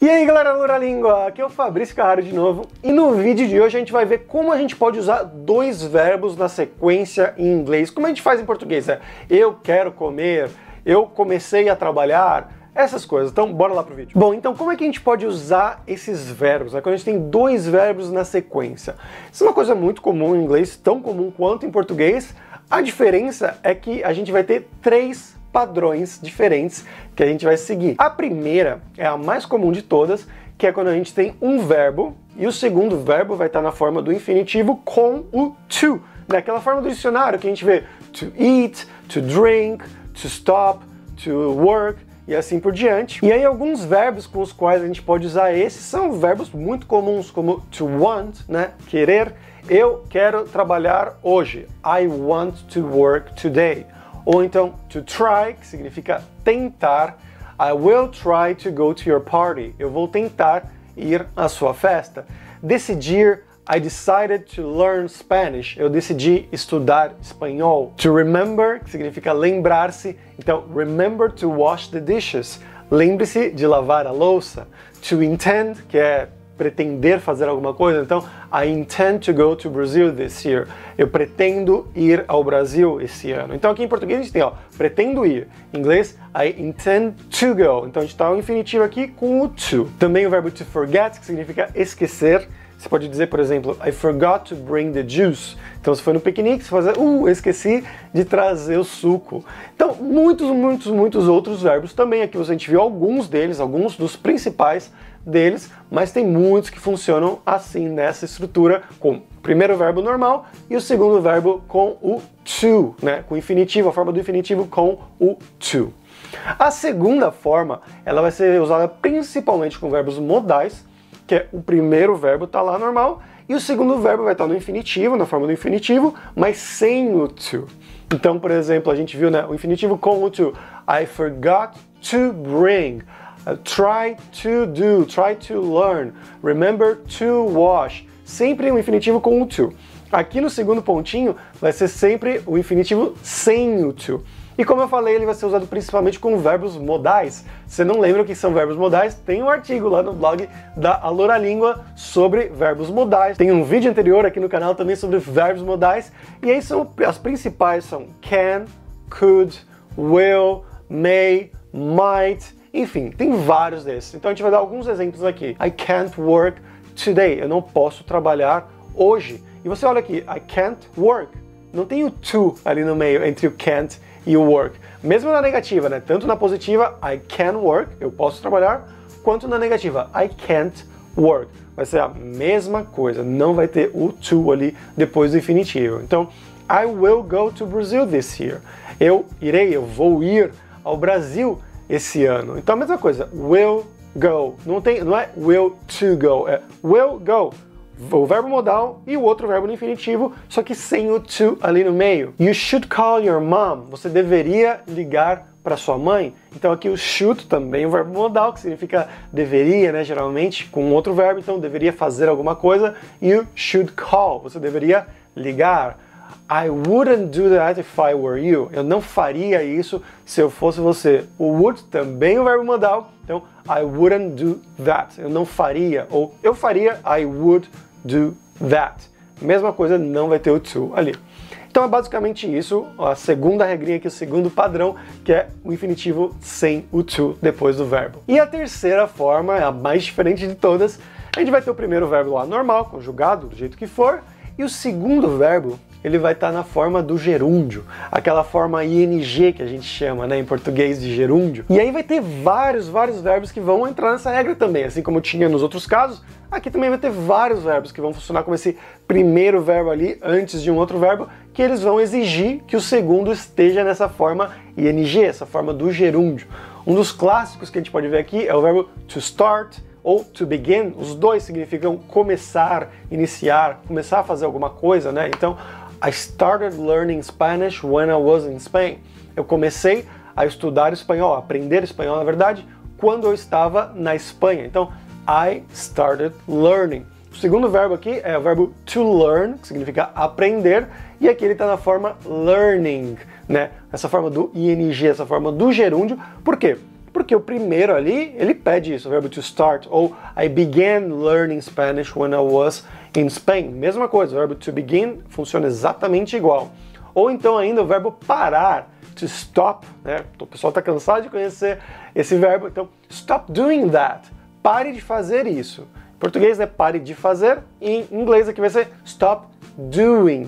E aí galera da Língua, aqui é o Fabrício Carraro de novo, e no vídeo de hoje a gente vai ver como a gente pode usar dois verbos na sequência em inglês, como a gente faz em português, eu quero comer, eu comecei a trabalhar, essas coisas. Então bora lá pro vídeo. Bom, então como é que a gente pode usar esses verbos, quando a gente tem dois verbos na sequência? Isso é uma coisa muito comum em inglês, tão comum quanto em português. A diferença é que a gente vai ter três padrões diferentes que a gente vai seguir. A primeira é a mais comum de todas, que é quando a gente tem um verbo e o segundo verbo vai estar na forma do infinitivo com o to, naquela forma do dicionário que a gente vê to eat, to drink, to stop, to work e assim por diante. E aí alguns verbos com os quais a gente pode usar esses são verbos muito comuns, como to want, né, querer. Eu quero trabalhar hoje. I want to work today. Ou então, to try, que significa tentar. I will try to go to your party. Eu vou tentar ir à sua festa. Decidir, I decided to learn Spanish. Eu decidi estudar espanhol. To remember, que significa lembrar-se. Então, remember to wash the dishes. Lembre-se de lavar a louça. To intend, que é pretender fazer alguma coisa, então I intend to go to Brazil this year. Eu pretendo ir ao Brasil esse ano. Então aqui em português a gente tem, pretendo ir. Em inglês, I intend to go. Então a gente está o infinitivo aqui com o to. Também o verbo to forget, que significa esquecer. Você pode dizer, por exemplo, I forgot to bring the juice. Então se foi no piquenique, você faz, esqueci de trazer o suco. Então muitos outros verbos também. Aqui a gente viu alguns deles, alguns dos principais deles, mas tem muitos que funcionam assim, nessa estrutura, com o primeiro verbo normal e o segundo verbo com o to, né? Com o infinitivo, a forma do infinitivo com o to. A segunda forma, ela vai ser usada principalmente com verbos modais, que é o primeiro verbo tá lá normal e o segundo verbo vai estar no infinitivo, na forma do infinitivo, mas sem o to. Então, por exemplo, a gente viu, né, o infinitivo com o to. I forgot to bring. Try to do, try to learn, remember to wash. Sempre o infinitivo com o to. Aqui no segundo pontinho vai ser sempre o infinitivo sem o to. E como eu falei, ele vai ser usado principalmente com verbos modais. Você não lembra o que são verbos modais? Tem um artigo lá no blog da Alura Língua sobre verbos modais. Tem um vídeo anterior aqui no canal também sobre verbos modais. E aí são as principais são can, could, will, may, might. Enfim, tem vários desses. Então a gente vai dar alguns exemplos aqui. I can't work today. Eu não posso trabalhar hoje. E você olha aqui, I can't work. Não tem o to ali no meio entre o can't e o work. Mesmo na negativa, né? Tanto na positiva, I can work, eu posso trabalhar, quanto na negativa, I can't work. Vai ser a mesma coisa, não vai ter o to ali depois do infinitivo. Então, I will go to Brazil this year. Eu vou ir ao Brasil esse ano. Então a mesma coisa, will go. Não é will to go, é will go. O verbo modal e o outro verbo no infinitivo, só que sem o to ali no meio. You should call your mom. Você deveria ligar para sua mãe. Então aqui o should também é um verbo modal, que significa deveria, né, geralmente, com outro verbo, então deveria fazer alguma coisa. You should call. Você deveria ligar. I wouldn't do that if I were you. Eu não faria isso se eu fosse você. O would também é um verbo modal, então I wouldn't do that. Eu não faria, ou eu faria, I would do that. Mesma coisa, não vai ter o to ali. Então é basicamente isso, a segunda regrinha aqui, o segundo padrão, que é o infinitivo sem o to depois do verbo. E a terceira forma, é a mais diferente de todas, a gente vai ter o primeiro verbo lá normal, conjugado, do jeito que for, e o segundo verbo, ele vai estar na forma do gerúndio, aquela forma ing que a gente chama, né, em português de gerúndio. E aí vai ter vários verbos que vão entrar nessa regra também, assim como tinha nos outros casos, aqui também vai ter vários verbos que vão funcionar como esse primeiro verbo ali, antes de um outro verbo, que eles vão exigir que o segundo esteja nessa forma ing, essa forma do gerúndio. Um dos clássicos que a gente pode ver aqui é o verbo to start, ou to begin. Os dois significam começar, iniciar, começar a fazer alguma coisa, né? Então, I started learning Spanish when I was in Spain. Eu comecei a estudar espanhol, a aprender espanhol, na verdade, quando eu estava na Espanha. Então, I started learning. O segundo verbo aqui é o verbo to learn, que significa aprender, e aqui ele está na forma learning, né? Essa forma do ing, essa forma do gerúndio. Por quê? Porque o primeiro ali, ele pede isso, o verbo to start, ou I began learning Spanish when I was in Spain. Mesma coisa, o verbo to begin funciona exatamente igual. Ou então ainda o verbo parar, to stop, né? O pessoal está cansado de conhecer esse verbo, então stop doing that. Pare de fazer isso. Em português, né? Pare de fazer. Em inglês aqui vai ser stop doing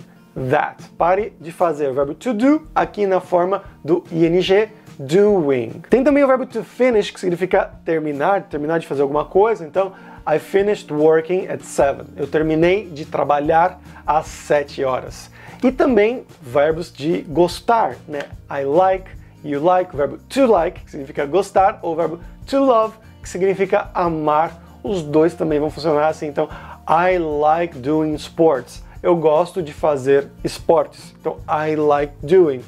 that. Pare de fazer. O verbo to do aqui na forma do ing, doing. Tem também o verbo to finish, que significa terminar de fazer alguma coisa. Então, I finished working at 7. Eu terminei de trabalhar às 7 horas. E também verbos de gostar, né? I like, you like, o verbo to like, que significa gostar, ou o verbo to love, que significa amar. Os dois também vão funcionar assim. Então, I like doing sports. Eu gosto de fazer esportes. Então, I like doing.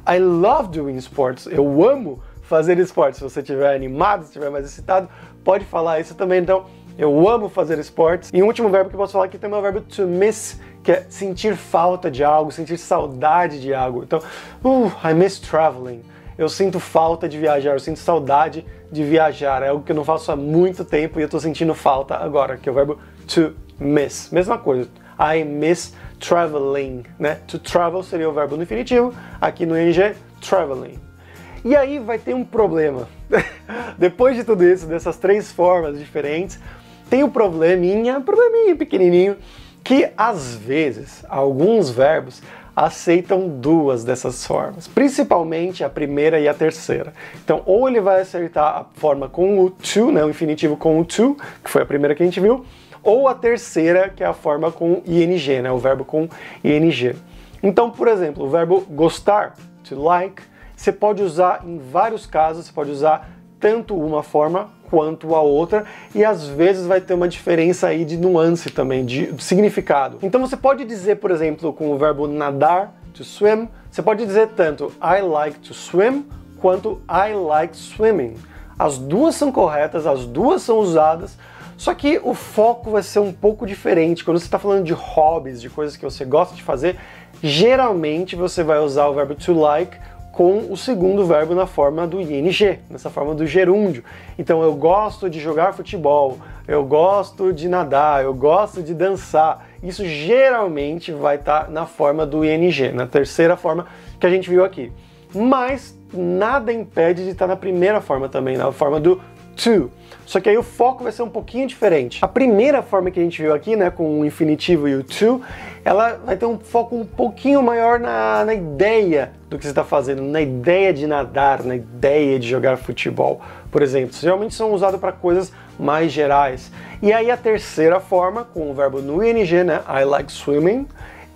I love doing sports. Eu amo fazer esportes. Se você estiver animado, se estiver mais excitado, pode falar isso também. Então, eu amo fazer esportes. E um último verbo que eu posso falar aqui também é o verbo to miss, que é sentir falta de algo, sentir saudade de algo. Então, I miss traveling. Eu sinto falta de viajar, eu sinto saudade de viajar. É algo que eu não faço há muito tempo e eu estou sentindo falta agora, que é o verbo to miss. Mesma coisa. I miss traveling, né? To travel seria o verbo no infinitivo, aqui no ing, traveling. E aí vai ter um problema. Depois de tudo isso, dessas três formas diferentes, tem um probleminha pequenininho, que às vezes alguns verbos aceitam duas dessas formas, principalmente a primeira e a terceira. Então, ou ele vai aceitar a forma com o to, né, o infinitivo com o to, que foi a primeira que a gente viu, ou a terceira, que é a forma com ing, né, o verbo com ing. Então, por exemplo, o verbo gostar, to like, você pode usar em vários casos, você pode usar tanto uma forma quanto a outra, e às vezes vai ter uma diferença aí de nuance também, de significado. Então você pode dizer, por exemplo, com o verbo nadar, to swim, você pode dizer tanto I like to swim, quanto I like swimming. As duas são corretas, as duas são usadas, só que o foco vai ser um pouco diferente. Quando você está falando de hobbies, de coisas que você gosta de fazer, geralmente você vai usar o verbo to like com o segundo verbo na forma do ing, nessa forma do gerúndio. Então eu gosto de jogar futebol, eu gosto de nadar, eu gosto de dançar. Isso geralmente vai estar na forma do ing, na terceira forma que a gente viu aqui. Mas nada impede de estar na primeira forma também, na forma do to. Só que aí o foco vai ser um pouquinho diferente. A primeira forma que a gente viu aqui, né, com o infinitivo e o to, ela vai ter um foco um pouquinho maior na ideia do que você está fazendo, na ideia de nadar, na ideia de jogar futebol, por exemplo. Geralmente são usados para coisas mais gerais. E aí a terceira forma, com o verbo no ing, né, I like swimming,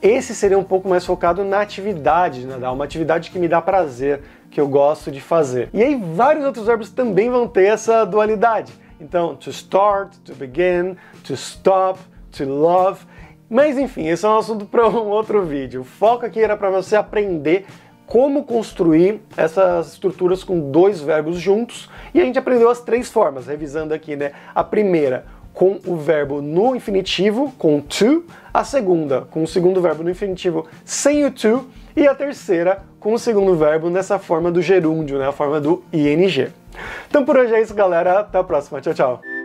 esse seria um pouco mais focado na atividade de nadar, uma atividade que me dá prazer, que eu gosto de fazer. E aí vários outros verbos também vão ter essa dualidade. Então, to start, to begin, to stop, to love. Mas enfim, esse é um assunto para um outro vídeo. O foco aqui era para você aprender como construir essas estruturas com dois verbos juntos. E a gente aprendeu as três formas, revisando aqui, né? A primeira, com o verbo no infinitivo, com to. A segunda, com o segundo verbo no infinitivo sem o to. E a terceira, com o segundo verbo nessa forma do gerúndio, né? A forma do ing. Então por hoje é isso, galera. Até a próxima. Tchau, tchau.